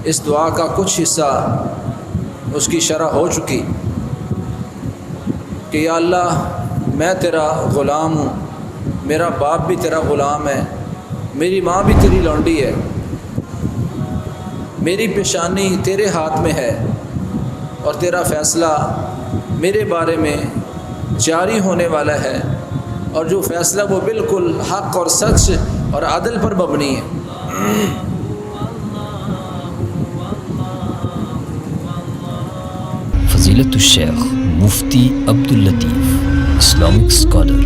اس دعا کا کچھ حصہ اس کی شرح ہو چکی کہ یا اللہ میں تیرا غلام ہوں، میرا باپ بھی تیرا غلام ہے، میری ماں بھی تیری لونڈی ہے، میری پیشانی تیرے ہاتھ میں ہے اور تیرا فیصلہ میرے بارے میں جاری ہونے والا ہے، اور جو فیصلہ وہ بالکل حق اور سچ اور عدل پر مبنی ہے۔ فضیلت الشیخ مفتی عبداللطیف اسلامک اسکالر۔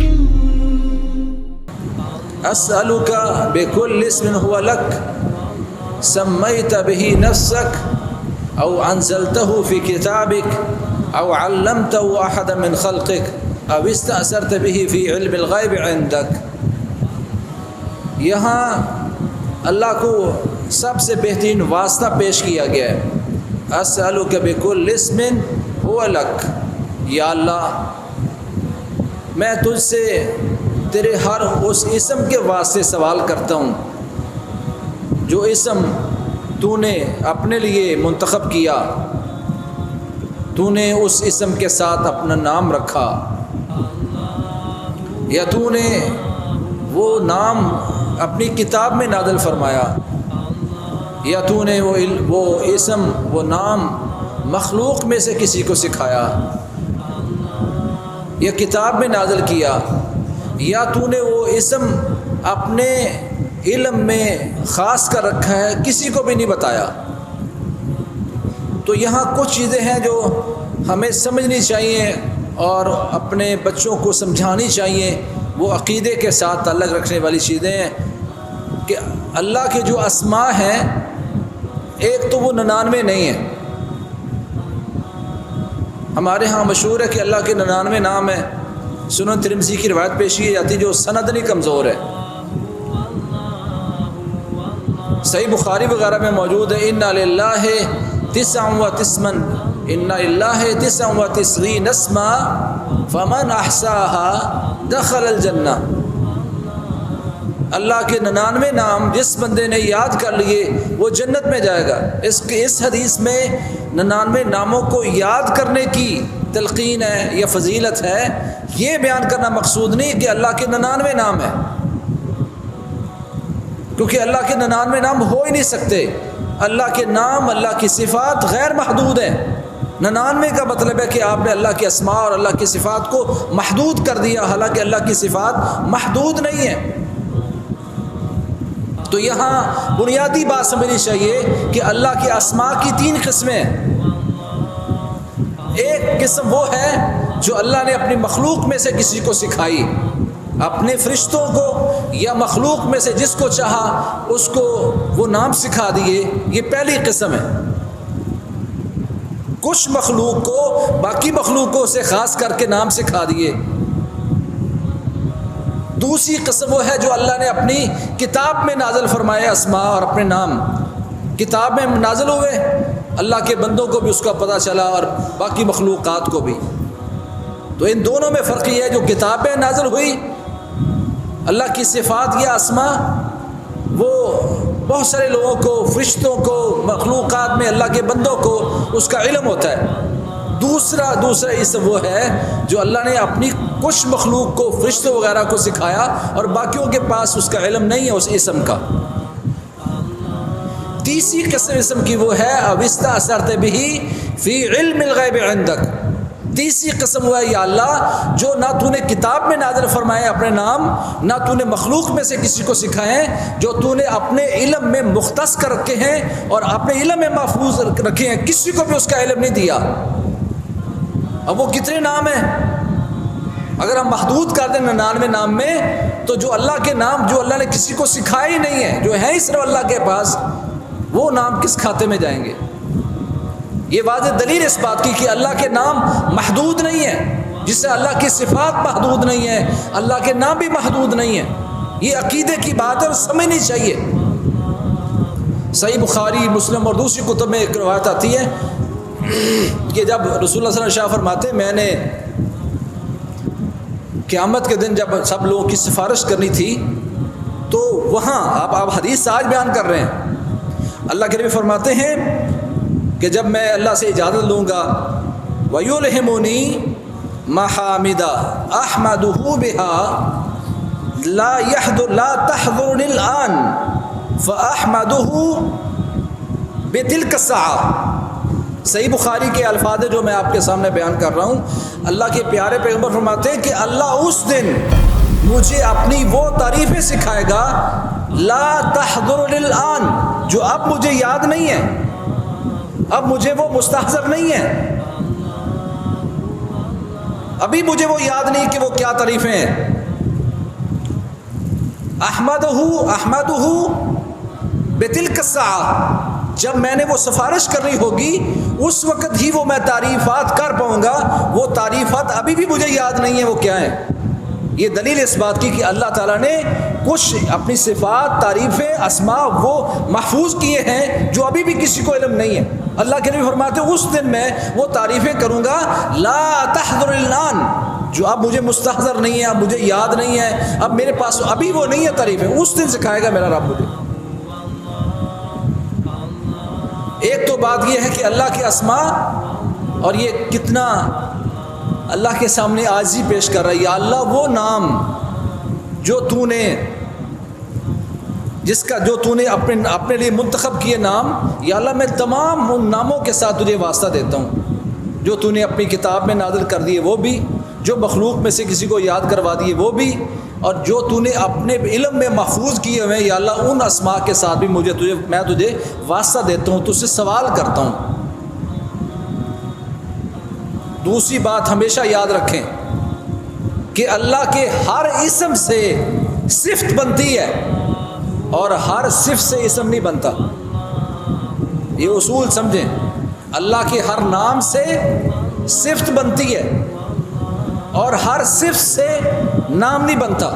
اسألک بکل اسم هو لک سمیت به نفسک او انزلته فی کتابک او علمته احدا من خلقک او استأثرت به فی علم الغیب عندک۔ یہاں اللہ کو سب سے بہترین واسطہ پیش کیا گیا ہے۔ اسألک بکل اسم هو لک، یا اللہ میں تجھ سے تیرے ہر اس اسم کے واسطے سوال کرتا ہوں جو اسم تو نے اپنے لیے منتخب کیا، تو نے اس اسم کے ساتھ اپنا نام رکھا، یا تو نے وہ نام اپنی کتاب میں نازل فرمایا، یا تو نے وہ اسم وہ نام مخلوق میں سے کسی کو سکھایا یا کتاب میں نازل کیا، یا تو نے وہ اسم اپنے علم میں خاص کر رکھا ہے، کسی کو بھی نہیں بتایا۔ تو یہاں کچھ چیزیں ہیں جو ہمیں سمجھنی چاہیے اور اپنے بچوں کو سمجھانی چاہیے، وہ عقیدے کے ساتھ تعلق رکھنے والی چیزیں ہیں کہ اللہ کے جو اسماء ہیں ایک تو وہ 99 نہیں ہیں۔ ہمارے ہاں مشہور ہے کہ اللہ کے 99 نام ہیں، سنن ترمذی کی روایت پیش کی جاتی ہے جو سند نہیں کمزور ہے، صحیح بخاری وغیرہ میں موجود ہے۔ اِنَّ لِلَّهِ 99 اِنَّ لِلَّهِ 99 اسمًا فَمَنْ أَحْصَاهَا دَخَلَ الْجَنَّةَ۔ اللہ کے 99 نام جس بندے نے یاد کر لیے وہ جنت میں جائے گا۔ اس حدیث میں 99 ناموں کو یاد کرنے کی تلقین ہے یا فضیلت ہے، یہ بیان کرنا مقصود نہیں کہ اللہ کے 99 نام ہیں، کیونکہ اللہ کے 99 نام ہو ہی نہیں سکتے۔ اللہ کے نام، اللہ کی صفات غیر محدود ہیں۔ 99 کا مطلب ہے کہ آپ نے اللہ کے اسماء اور اللہ کی صفات کو محدود کر دیا، حالانکہ اللہ کی صفات محدود نہیں ہیں۔ تو یہاں بنیادی بات سمجھنی چاہیے کہ اللہ کے اسماء کی 3 قسمیں ہیں۔ ایک قسم وہ ہے جو اللہ نے اپنی مخلوق میں سے کسی کو سکھائی، اپنے فرشتوں کو یا مخلوق میں سے جس کو چاہا اس کو وہ نام سکھا دیے، یہ پہلی قسم ہے۔ کچھ مخلوق کو باقی مخلوقوں سے خاص کر کے نام سکھا دیے۔ دوسری قسم وہ ہے جو اللہ نے اپنی کتاب میں نازل فرمائے اسماء اور اپنے نام، کتاب میں نازل ہوئے، اللہ کے بندوں کو بھی اس کا پتہ چلا اور باقی مخلوقات کو بھی۔ تو ان دونوں میں فرق یہ ہے جو کتاب میں نازل ہوئی اللہ کی صفات یا اسماء، وہ بہت سارے لوگوں کو، فرشتوں کو، مخلوقات میں اللہ کے بندوں کو اس کا علم ہوتا ہے۔ دوسرا اسم وہ ہے جو اللہ نے اپنی کچھ مخلوق کو، فرشتوں وغیرہ کو سکھایا اور باقیوں کے پاس اس کا علم نہیں ہے اس اسم کا۔ تیسری قسم اسم کی وہ ہے او استأثرت به فی علم الغیب عندک۔ تیسری قسم وہ ہے یا اللہ جو نہ تو نے کتاب میں نازل فرمائے اپنے نام، نہ تو نے مخلوق میں سے کسی کو سکھائے، جو تو نے اپنے علم میں مختص کر رکھے ہیں اور اپنے علم میں محفوظ رکھے ہیں، کسی کو بھی اس کا علم نہیں دیا۔ اب وہ کتنے نام ہیں؟ اگر ہم محدود کر دیں 99 نام میں، تو جو اللہ کے نام جو اللہ نے کسی کو سکھائے ہی نہیں ہیں، جو ہیں ہی صرف اللہ کے پاس، وہ نام کس کھاتے میں جائیں گے؟ یہ واضح دلیل اس بات کی کہ اللہ کے نام محدود نہیں ہیں، جس سے اللہ کی صفات محدود نہیں ہیں، اللہ کے نام بھی محدود نہیں ہیں۔ یہ عقیدے کی بات ہے اور سمجھنی چاہیے۔ صحیح بخاری، مسلم اور دوسری کتب میں ایک روایت آتی ہے کہ جب رسول اللہ صلی اللہ علیہ وسلم شاہ فرماتے میں نے قیامت کے دن جب سب لوگوں کی سفارش کرنی تھی تو وہاں آپ حدیث آج بیان کر رہے ہیں، اللہ کے نبی فرماتے ہیں کہ جب میں اللہ سے اجازت لوں گا وَيُلْهِمُنِي مَحَامِدَ أَحْمَدُهُ بِهَا لَا تَحْضُرُنِ الْآنِ فَأَحْمَدُهُ بِتِلْكَ السَّاعَةِ۔ صحیح بخاری کے الفاظ جو میں آپ کے سامنے بیان کر رہا ہوں، اللہ کے پیارے پیغمبر فرماتے ہیں کہ اللہ اس دن مجھے اپنی وہ تعریفیں سکھائے گا لا تحضرنی الآن، جو اب مجھے یاد نہیں ہے، اب مجھے وہ مستحضر نہیں ہے، ابھی مجھے وہ یاد نہیں کہ وہ کیا تعریفیں ہیں۔ احمدہ بتلک الساعہ، جب میں نے وہ سفارش کرنی ہوگی اس وقت ہی وہ میں تعریفات کر پاؤں گا، وہ تعریفات ابھی بھی مجھے یاد نہیں ہے وہ کیا ہیں۔ یہ دلیل اس بات کی کہ اللہ تعالیٰ نے کچھ اپنی صفات، تعریفیں، اسماء وہ محفوظ کیے ہیں جو ابھی بھی کسی کو علم نہیں ہے۔ اللہ کے نبی فرماتے ہیں اس دن میں وہ تعریفیں کروں گا لا تحضر الآن، جو اب مجھے مستحضر نہیں ہے، اب مجھے یاد نہیں ہے، اب میرے پاس ابھی وہ نہیں ہے تعریفیں، اس دن سکھائے گا میرا رب مجھے۔ ایک تو بات یہ ہے کہ اللہ کے اسماء، اور یہ کتنا اللہ کے سامنے عاجزی پیش کر رہا ہے، یا اللہ وہ نام جو تو نے اپنے لیے منتخب کیے نام، یا اللہ میں تمام ان ناموں کے ساتھ تجھے واسطہ دیتا ہوں جو تو نے اپنی کتاب میں نازل کر دیے وہ بھی، جو مخلوق میں سے کسی کو یاد کروا دیے وہ بھی، اور جو تو نے اپنے علم میں محفوظ کیے ہوئے، یا اللہ ان اسماء کے ساتھ بھی میں تجھے واسطہ دیتا ہوں، تجھ سے سوال کرتا ہوں۔ دوسری بات ہمیشہ یاد رکھیں کہ اللہ کے ہر اسم سے صفت بنتی ہے اور ہر صفت سے اسم نہیں بنتا، یہ اصول سمجھیں۔ اللہ کے ہر نام سے صفت بنتی ہے اور ہر صفت سے نام نہیں بنتا۔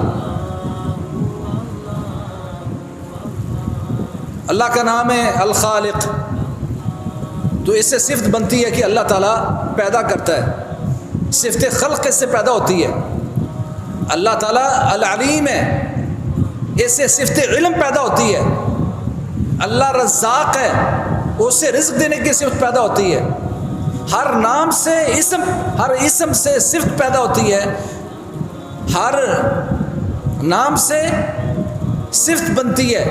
اللہ کا نام ہے الخالق، تو اس سے صفت بنتی ہے کہ اللہ تعالیٰ پیدا کرتا ہے، صفت خلق اس سے پیدا ہوتی ہے۔ اللہ تعالیٰ العلیم ہے، اس سے صفت علم پیدا ہوتی ہے۔ اللہ رزاق ہے، اس سے رزق دینے کی صفت پیدا ہوتی ہے۔ ہر نام سے اسم، ہر اسم سے صفت پیدا ہوتی ہے، ہر نام سے صفت بنتی ہے،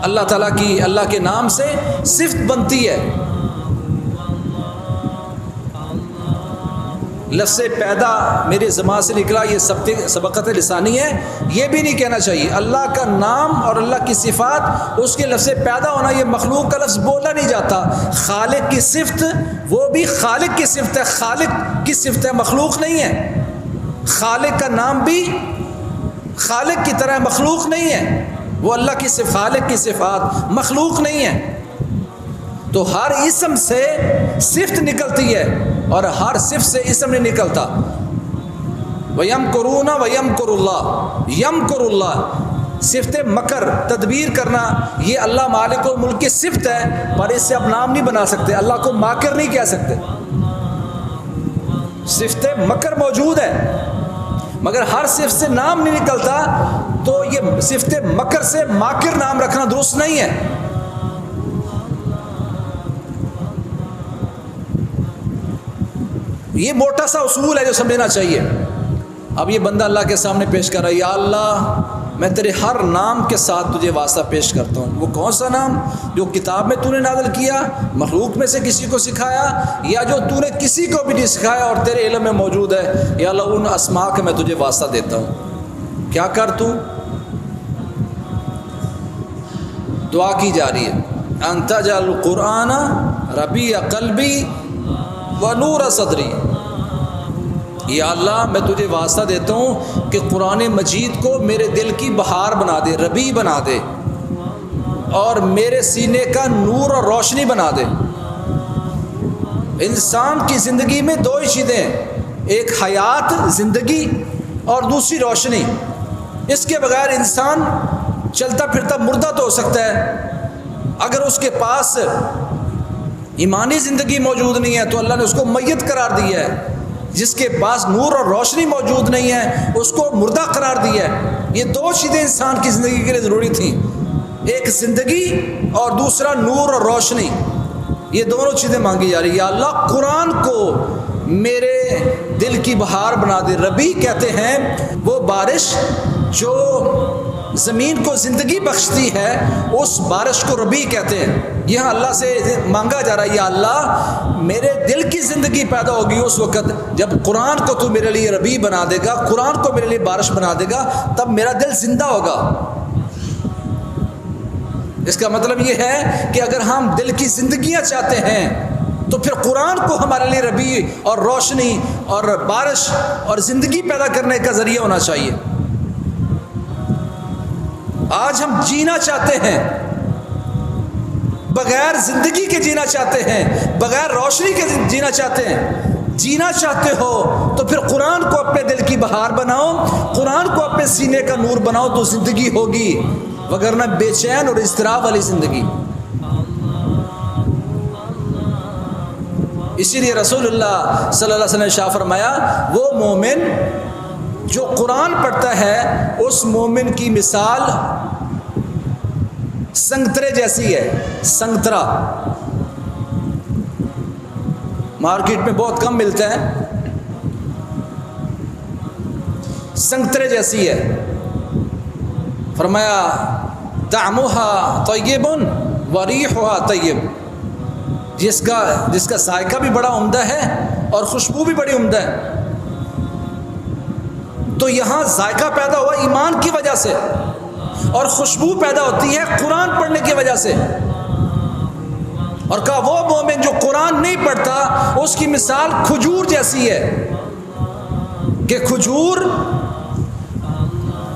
اللہ تعالیٰ کی، اللہ کے نام سے صفت بنتی ہے۔ لفظ پیدا میرے زبان سے نکلا، یہ سبقت لسانی ہے، یہ بھی نہیں کہنا چاہیے۔ اللہ کا نام اور اللہ کی صفات، اس کے لفظ پیدا ہونا، یہ مخلوق کا لفظ بولا نہیں جاتا۔ خالق کی صفت وہ بھی خالق کی صفت ہے، خالق کی صفت ہے، مخلوق نہیں ہے۔ خالق کا نام بھی خالق کی طرح مخلوق نہیں ہے، وہ اللہ کی صفات، خالق کی صفات مخلوق نہیں ہے۔ تو ہر اسم سے صفت نکلتی ہے اور ہر صفت سے اسم نہیں نکلتا۔ وَيَمْكُرُونَ وَيَمْكُرُ اللَّهُ، يَمْكُرُ اللَّهُ، صفت مکر، تدبیر کرنا، یہ اللہ مالک الملک کی صفت ہے، پر اس سے اب نام نہیں بنا سکتے، اللہ کو ماکر نہیں کہہ سکتے۔ صفت مکر موجود ہے مگر ہر صفت سے نام نہیں نکلتا، تو یہ صفت مکر سے ماکر نام رکھنا درست نہیں ہے۔ یہ موٹا سا اصول ہے جو سمجھنا چاہیے۔ اب یہ بندہ اللہ کے سامنے پیش کر رہا ہے، یا اللہ میں تیرے ہر نام کے ساتھ تجھے واسطہ پیش کرتا ہوں۔ وہ کون سا نام؟ جو کتاب میں تو نے نازل کیا، مخلوق میں سے کسی کو سکھایا، یا جو تو نے کسی کو بھی نہیں سکھایا اور تیرے علم میں موجود ہے، یا اللہ ان اسماء کا میں تجھے واسطہ دیتا ہوں۔ کیا کر تو؟ دعا کی جا رہی ہے، انت جعل القرآن ربیع قلبی ونور صدری، یا اللہ میں تجھے واسطہ دیتا ہوں کہ قرآن مجید کو میرے دل کی بہار بنا دے، ربیع بنا دے، اور میرے سینے کا نور اور روشنی بنا دے۔ انسان کی زندگی میں دو ہی چیزیں، ایک حیات زندگی اور دوسری روشنی۔ اس کے بغیر انسان چلتا پھرتا مردہ تو ہو سکتا ہے، اگر اس کے پاس ایمانی زندگی موجود نہیں ہے تو اللہ نے اس کو میت قرار دیا ہے۔ جس کے پاس نور اور روشنی موجود نہیں ہے اس کو مردہ قرار دیا ہے۔ یہ دو چیزیں انسان کی زندگی کے لیے ضروری تھیں، ایک زندگی اور دوسرا نور اور روشنی، یہ دونوں چیزیں مانگی جا رہی ہے۔ یا اللہ قرآن کو میرے دل کی بہار بنا دے۔ ربیع کہتے ہیں وہ بارش جو زمین کو زندگی بخشتی ہے، اس بارش کو ربیع کہتے ہیں۔ یہاں اللہ سے مانگا جا رہا ہے یا اللہ میرے دل کی زندگی پیدا ہوگی اس وقت جب قرآن کو تو میرے لیے ربیع بنا دے گا، قرآن کو میرے لیے بارش بنا دے گا، تب میرا دل زندہ ہوگا۔ اس کا مطلب یہ ہے کہ اگر ہم دل کی زندگیاں چاہتے ہیں تو پھر قرآن کو ہمارے لیے ربیع اور روشنی اور بارش اور زندگی پیدا کرنے کا ذریعہ ہونا چاہیے۔ آج ہم جینا چاہتے ہیں، بغیر زندگی کے جینا چاہتے ہیں، بغیر روشنی کے جینا چاہتے ہیں۔ جینا چاہتے ہو تو پھر قرآن کو اپنے دل کی بہار بناؤ، قرآن کو اپنے سینے کا نور بناؤ تو زندگی ہوگی، وگرنہ بے چین اور اضطراب والی زندگی۔ اسی لیے رسول اللہ صلی اللہ علیہ وسلم نے شاہ فرمایا وہ مومن جو قرآن پڑھتا ہے اس مومن کی مثال سنگترے جیسی ہے۔ سنگترا مارکیٹ میں بہت کم ملتا ہے، سنگترے جیسی ہے۔ فرمایا طعمها طیب وریحها طیب، جس کا ذائقہ بھی بڑا عمدہ ہے اور خوشبو بھی بڑی عمدہ ہے۔ تو یہاں ذائقہ پیدا ہوا ایمان کی وجہ سے اور خوشبو پیدا ہوتی ہے قرآن پڑھنے کی وجہ سے۔ اور کہا وہ مومن جو قرآن نہیں پڑھتا اس کی مثال کھجور جیسی ہے کہ کھجور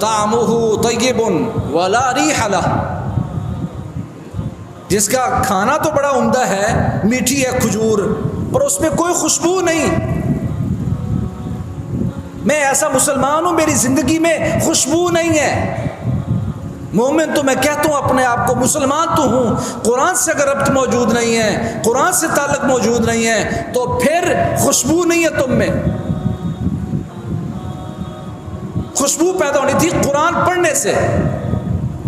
طعمہ طیب ولا ریح لہ، جس کا کھانا تو بڑا عمدہ ہے، میٹھی ہے کھجور، پر اس میں کوئی خوشبو نہیں۔ میں ایسا مسلمان ہوں میری زندگی میں خوشبو نہیں ہے۔ مومن تو میں کہتا ہوں اپنے آپ کو مسلمان تو ہوں، قرآن سے اگر ربط موجود نہیں ہے، قرآن سے تعلق موجود نہیں ہے تو پھر خوشبو نہیں ہے تم میں۔ خوشبو پیدا ہونی تھی قرآن پڑھنے سے،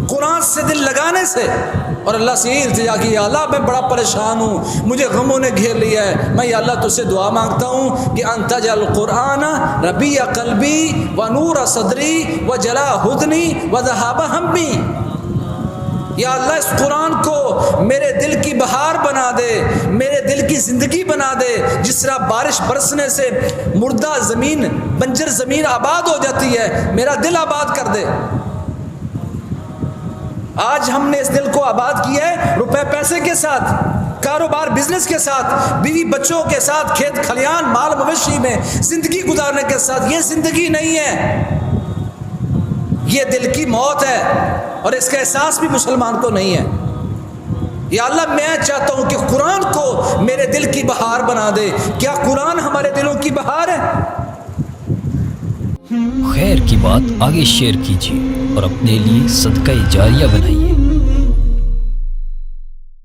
قرآن سے دل لگانے سے، اور اللہ سے یہ التجا کی یا اللہ میں بڑا پریشان ہوں، مجھے غموں نے گھیر لیا ہے، میں یا اللہ تجھ سے دعا مانگتا ہوں کہ انت جعل القرآن ربیع قلبی و نور صدری و جلا حزنی و ذہاب ہمی۔ یا اللہ اس قرآن کو میرے دل کی بہار بنا دے، میرے دل کی زندگی بنا دے، جس طرح بارش برسنے سے مردہ زمین، بنجر زمین آباد ہو جاتی ہے، میرا دل آباد کر دے۔ آج ہم نے اس دل کو آباد کیا ہے روپے پیسے کے ساتھ، کاروبار بزنس کے ساتھ، بیوی بچوں کے ساتھ، کھیت کھلیان مال مویشی میں زندگی گزارنے کے ساتھ۔ یہ زندگی نہیں ہے، یہ دل کی موت ہے، اور اس کا احساس بھی مسلمان کو نہیں ہے۔ یا اللہ میں چاہتا ہوں کہ قرآن کو میرے دل کی بہار بنا دے۔ کیا قرآن ہمارے دلوں کی بہار ہے؟ خیر کی بات آگے شیئر کیجیے اور اپنے لیے صدقہ جاریہ بنائیے۔